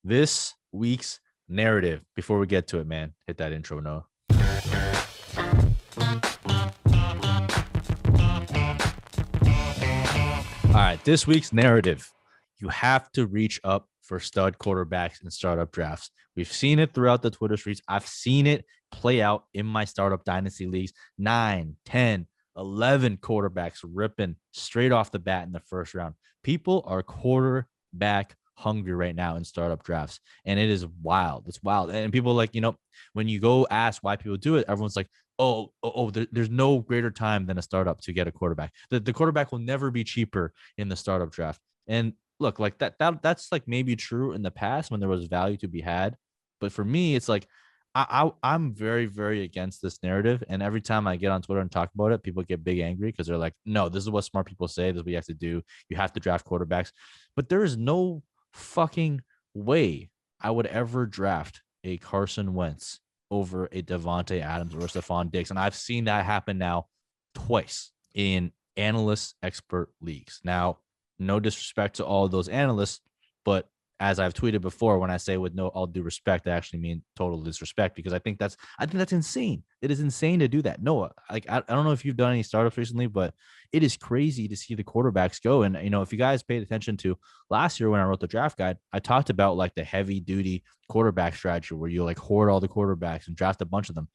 This week's narrative. Before we get to it, man, hit that intro, Noah. All right, this week's narrative. You have to reach up for stud quarterbacks in startup drafts. We've seen it throughout the Twitter streets. I've seen it play out in my startup dynasty leagues. 9, 10, 11 quarterbacks ripping straight off the bat in the first round. People are quarterback hungry right now in startup drafts, and it is wild. It's wild. And people like, when you go ask why people do it, everyone's like, there's no greater time than a startup to get a quarterback. The quarterback will never be cheaper in the startup draft. And look, like that's like maybe true in the past when there was value to be had. But for me, it's like I'm very, very against this narrative. And every time I get on Twitter and talk about it, people get big angry because they're like, no, this is what smart people say. This is what you have to do. You have to draft quarterbacks. But there is no fucking way I would ever draft a Carson Wentz over a Devontae Adams or a Stephon Diggs. And I've seen that happen now twice in analyst expert leagues. Now, no disrespect to all of those analysts, but as I've tweeted before, when I say with no all due respect, I actually mean total disrespect, because I think that's insane. It is insane to do that. Noah, like I don't know if you've done any startups recently, but it is crazy to see the quarterbacks go. And if you guys paid attention to last year when I wrote the draft guide, I talked about like the heavy duty quarterback strategy where you like hoard all the quarterbacks and draft a bunch of them.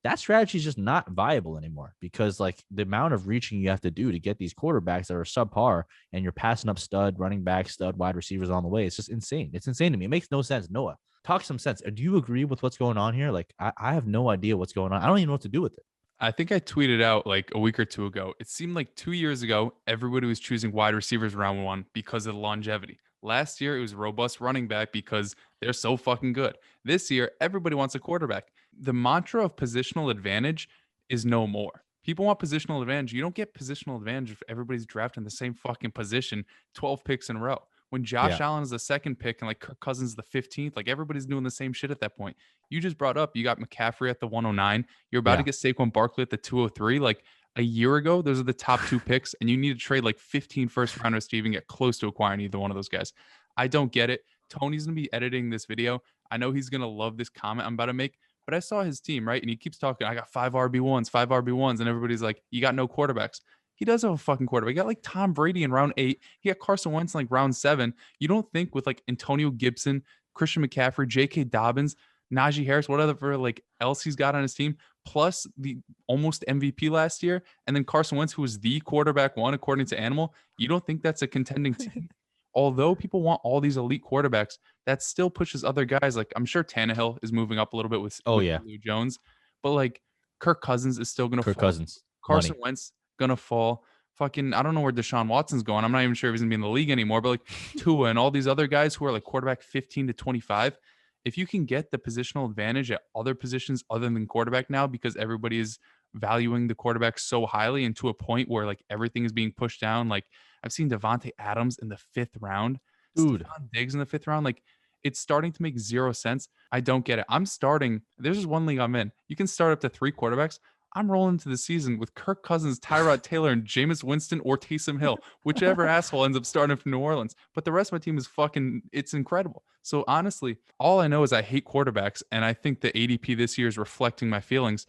That strategy is just not viable anymore, because like the amount of reaching you have to do to get these quarterbacks that are subpar, and you're passing up stud running back, stud wide receivers on the way. It's just insane. It's insane to me. It makes no sense. Noah, talk some sense. Do you agree with what's going on here? Like, I have no idea what's going on. I don't even know what to do with it. I think I tweeted out like a week or two ago. It seemed like 2 years ago, everybody was choosing wide receivers round one because of the longevity. Last year, it was robust running back because they're so fucking good. This year, everybody wants a quarterback. The mantra of positional advantage is no more. People want positional advantage. You don't get positional advantage if everybody's drafting the same fucking position 12 picks in a row. When Josh Yeah. Allen is the second pick and like Kirk Cousins is the 15th, like everybody's doing the same shit at that point. You just brought up, you got McCaffrey at the 109. You're about to Yeah. get Saquon Barkley at the 203. Like a year ago, those are the top two picks, and you need to trade like 15 first rounders to even get close to acquiring either one of those guys. I don't get it. Tony's going to be editing this video. I know he's going to love this comment I'm about to make, but I saw his team, right? And he keeps talking, I got five RB1s. And everybody's like, you got no quarterbacks. He does have a fucking quarterback. He got like Tom Brady in round 8. He got Carson Wentz in like round 7. You don't think with like Antonio Gibson, Christian McCaffrey, J.K. Dobbins, Najee Harris, whatever like else he's got on his team, plus the almost MVP last year, and then Carson Wentz, who was the quarterback one according to Animal, you don't think that's a contending team? Although people want all these elite quarterbacks, that still pushes other guys. Like I'm sure Tannehill is moving up a little bit with Oh yeah. Julio Jones, but like Kirk Cousins is still gonna Kirk fall. Cousins. Carson Money. Wentz gonna fall. Fucking, I don't know where Deshaun Watson's going. I'm not even sure if he's gonna be in the league anymore. But like Tua and all these other guys who are like quarterback 15 to 25, if you can get the positional advantage at other positions other than quarterback now, because everybody is valuing the quarterback so highly and to a point where like everything is being pushed down. Like I've seen Devontae Adams in the 5th round, Dude. Stephon Diggs in the 5th round. Like it's starting to make zero sense. I don't get it. I'm starting. There's just one league I'm in. You can start up to 3 quarterbacks. I'm rolling into the season with Kirk Cousins, Tyrod Taylor, and Jameis Winston or Taysom Hill, whichever asshole ends up starting from New Orleans. But the rest of my team is fucking, it's incredible. So honestly, all I know is I hate quarterbacks, and I think the ADP this year is reflecting my feelings.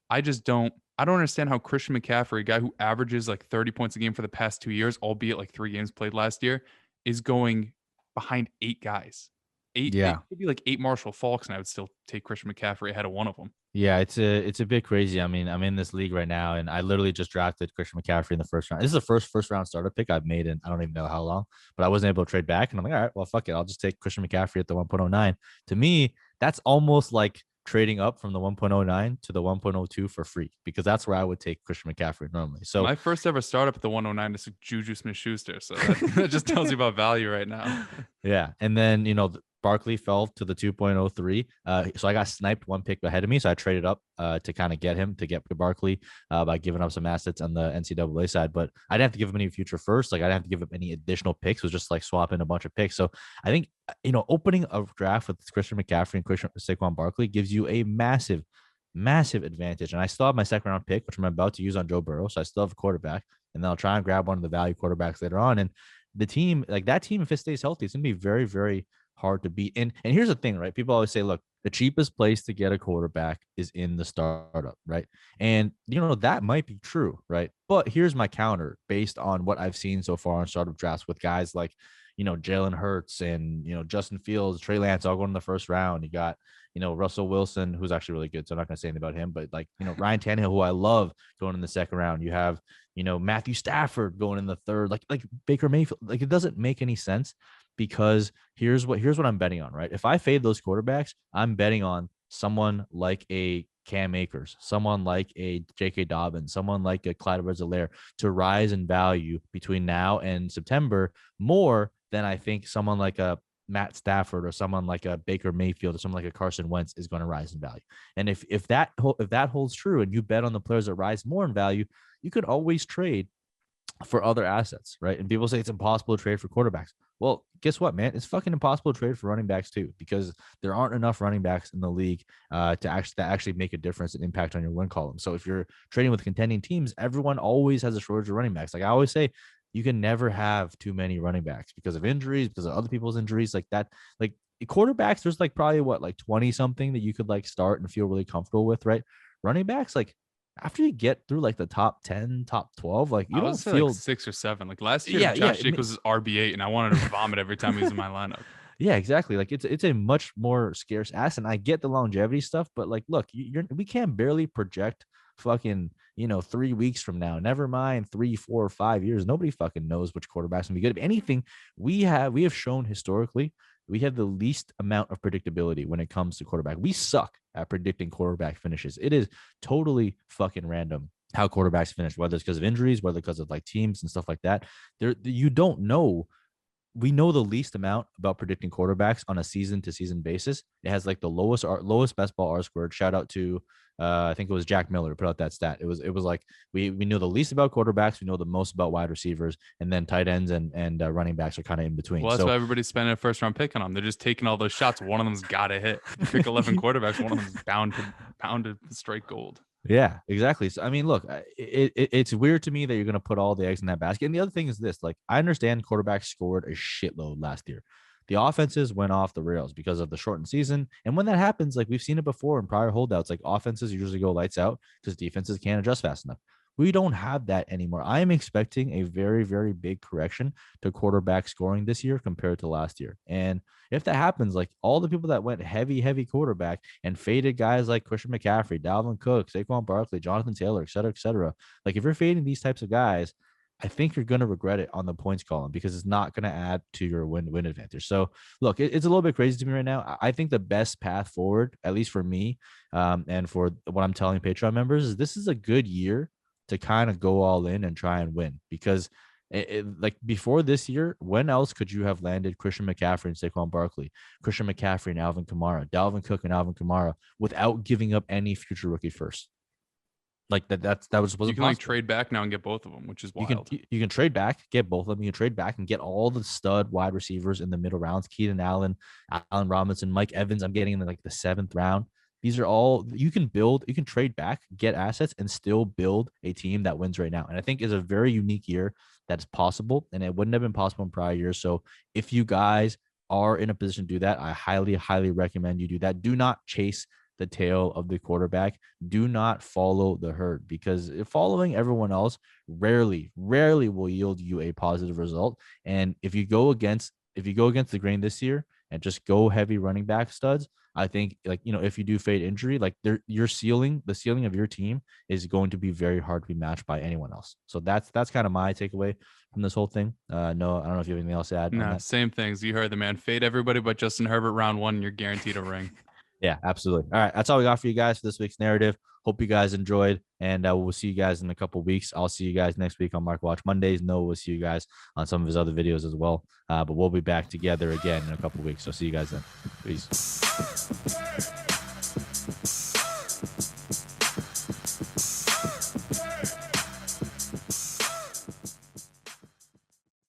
I don't understand how Christian McCaffrey, a guy who averages like 30 points a game for the past 2 years, albeit like 3 games played last year, is going behind 8 guys. It Yeah. could be like 8 Marshall Falks, and I would still take Christian McCaffrey ahead of one of them. Yeah, it's a bit crazy. I mean, I'm in this league right now, and I literally just drafted Christian McCaffrey in the first round. This is the first round starter pick I've made in I don't even know how long, but I wasn't able to trade back, and I'm like, all right, well, fuck it, I'll just take Christian McCaffrey at the 1.09. To me, that's almost like trading up from the 1.09 to the 1.02 for free, because that's where I would take Christian McCaffrey normally. So My first ever startup at the 109 is Juju Smith-Schuster, so that just tells you about value right now. yeah, and then Barkley fell to the 2.03. So I got sniped one pick ahead of me. So I traded up to kind of get him to get Barkley by giving up some assets on the NCAA side. But I didn't have to give him any future first. Like I didn't have to give up any additional picks. It was just like swapping a bunch of picks. So I think, opening a draft with Christian McCaffrey and Saquon Barkley gives you a massive, massive advantage. And I still have my second round pick, which I'm about to use on Joe Burrow. So I still have a quarterback. And then I'll try and grab one of the value quarterbacks later on. And the team, like that team, if it stays healthy, it's going to be very, very hard to beat. And here's the thing, right? People always say, look, the cheapest place to get a quarterback is in the startup, right? And that might be true, right? But here's my counter based on what I've seen so far on startup drafts with guys like Jalen Hurts and Justin Fields, Trey Lance all going in the first round. You got Russell Wilson, who's actually really good, so I'm not gonna say anything about him, but like Ryan Tannehill, who I love, going in the second round. You have Matthew Stafford going in the third, like Baker Mayfield. Like, it doesn't make any sense, because here's what I'm betting on, right? If I fade those quarterbacks, I'm betting on someone like a Cam Akers, someone like a J.K. Dobbins, someone like a Clyde Edwards-Helaire to rise in value between now and September more than I think someone like a Matt Stafford or someone like a Baker Mayfield or someone like a Carson Wentz is going to rise in value. And if that holds true, and you bet on the players that rise more in value, you could always trade for other assets, right? And people say it's impossible to trade for quarterbacks. Well, guess what, man? It's fucking impossible to trade for running backs too, because there aren't enough running backs in the league to actually make a difference and impact on your win column. So if you're trading with contending teams, everyone always has a shortage of running backs. Like I always say, you can never have too many running backs because of injuries, because of other people's injuries, like that. Like quarterbacks, there's like probably like 20 something that you could like start and feel really comfortable with, right? Running backs, like after you get through like the top 10, top 12, like you don't feel like 6 or 7. Like last year, yeah, Josh Jacobs was RB8, and I wanted to vomit every time he was in my lineup. Yeah, exactly. Like it's a much more scarce asset. And I get the longevity stuff, but like, look, we can't barely project fucking 3 weeks from now. Never mind 3, 4, 5 years. Nobody fucking knows which quarterback's gonna be good. If anything, we have shown historically we have the least amount of predictability when it comes to quarterback. We suck at predicting quarterback finishes. It is totally fucking random how quarterbacks finish, whether it's because of injuries, whether because of like teams and stuff like that. You don't know. We know the least amount about predicting quarterbacks on a season to season basis. It has like the lowest best ball R squared. Shout out to I think it was Jack Miller put out that stat. It was like we knew the least about quarterbacks, we know the most about wide receivers, and then tight ends and running backs are kind of in between. Well, that's why everybody's spending a first round pick on them. They're just taking all those shots. One of them's got to hit. You pick 11 quarterbacks, one of them's bound to strike gold. Yeah, exactly. So I mean, look, it's weird to me that you're going to put all the eggs in that basket. And the other thing is this: like, I understand quarterbacks scored a shitload last year. The offenses went off the rails because of the shortened season. And when that happens, like we've seen it before in prior holdouts, like offenses usually go lights out because defenses can't adjust fast enough. We don't have that anymore. I am expecting a very, very big correction to quarterback scoring this year compared to last year. And if that happens, like all the people that went heavy quarterback and faded guys like Christian McCaffrey, Dalvin Cook, Saquon Barkley, Jonathan Taylor, et cetera, like if you're fading these types of guys, I think you're going to regret it on the points column because it's not going to add to your win advantage. So look, it's a little bit crazy to me right now. I think the best path forward, at least for me, and for what I'm telling Patreon members, is this is a good year to kind of go all in and try and win, because like before this year, when else could you have landed Christian McCaffrey and Saquon Barkley, Christian McCaffrey and Alvin Kamara, Dalvin Cook and Alvin Kamara without giving up any future rookie first? Like that was you can like trade back now and get both of them, which is wild. You can trade back, get both of them. You can trade back and get all the stud wide receivers in the middle rounds: Keenan Allen, Allen Robinson, Mike Evans. I'm getting in like the 7th round. These are all you can build. You can trade back, get assets, and still build a team that wins right now. And I think is a very unique year that's possible, and it wouldn't have been possible in prior years. So if you guys are in a position to do that, I highly recommend you do that. Do not chase the tail of the quarterback. Do not follow the herd, because following everyone else rarely will yield you a positive result. And if you go against the grain this year and just go heavy running back studs, I think if you do fade injury, like the ceiling of your team is going to be very hard to be matched by anyone else. So that's kind of my takeaway from this whole thing. No, I don't know if you have anything else to add. No, same things. You heard the man. Fade everybody but Justin Herbert round 1, and you're guaranteed a ring. Yeah, absolutely. All right. That's all we got for you guys for this week's narrative. Hope you guys enjoyed, and we'll see you guys in a couple of weeks. I'll see you guys next week on Mark Watch Mondays. Noah will see you guys on some of his other videos as well. But we'll be back together again in a couple of weeks. So see you guys then. Peace.